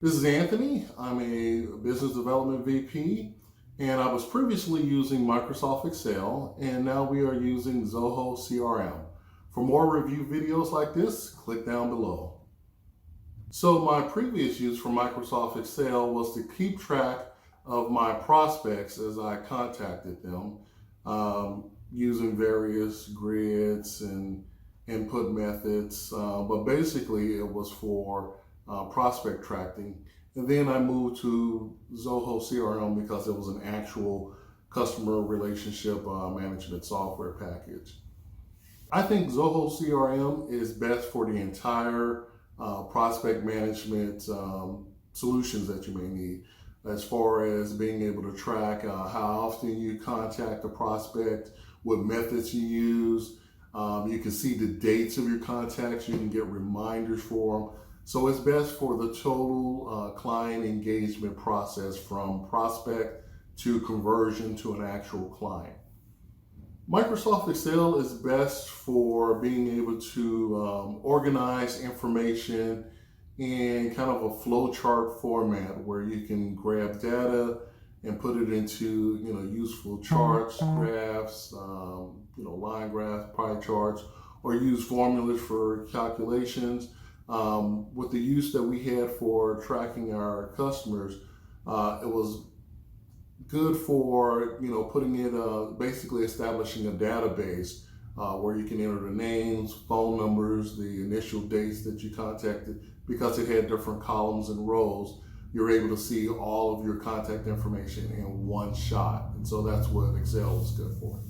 This is Anthony. I'm a business development VP, and I was previously using Microsoft Excel, and now we are using Zoho CRM. For more review videos like this, click down below. So my previous use for Microsoft Excel was to keep track of my prospects as I contacted them using various grids and input methods, but basically it was for prospect tracking. And then I moved to Zoho CRM because it was an actual customer relationship management software package. I think Zoho CRM is best for the entire prospect management solutions that you may need, as far as being able to track how often you contact a prospect, what methods you use. You can see the dates of your contacts. You can get reminders for them. So it's best for the total client engagement process, from prospect to conversion to an actual client. Microsoft Excel is best for being able to organize information in kind of a flowchart format where you can grab data and put it into useful charts, graphs, line graphs, pie charts, or use formulas for calculations. With the use that we had for tracking our customers, it was good for putting it basically establishing a database where you can enter the names, phone numbers, the initial dates that you contacted. Because it had different columns and rows, you're able to see all of your contact information in one shot, and so that's what Excel is good for.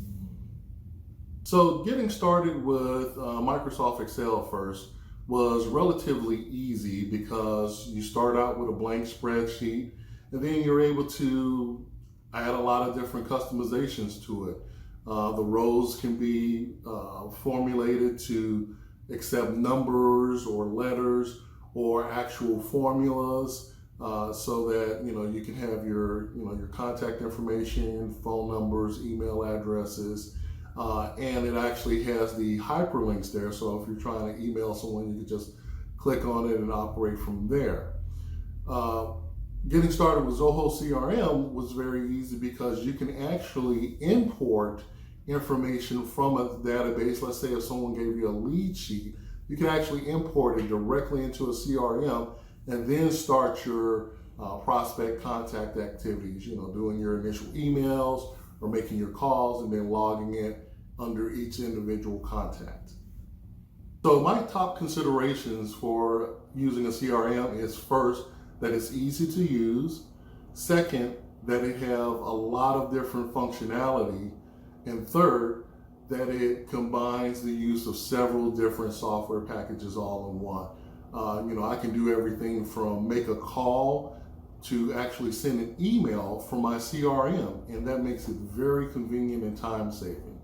So getting started with Microsoft Excel first was relatively easy because you start out with a blank spreadsheet, and then you're able to add a lot of different customizations to it. The rows can be formulated to accept numbers or letters or actual formulas, so that you can have your contact information, phone numbers, email addresses. And it actually has the hyperlinks there, so if you're trying to email someone, you can just click on it and operate from there. Getting started with Zoho CRM was very easy because you can actually import information from a database. Let's say if someone gave you a lead sheet, you can actually import it directly into a CRM and then start your prospect contact activities, doing your initial emails or making your calls and then logging it under each individual contact. So my top considerations for using a CRM is, first, that it's easy to use. Second, that it have a lot of different functionality. And third, that it combines the use of several different software packages all in one. I can do everything from make a call to actually send an email from my CRM, and that makes it very convenient and time saving.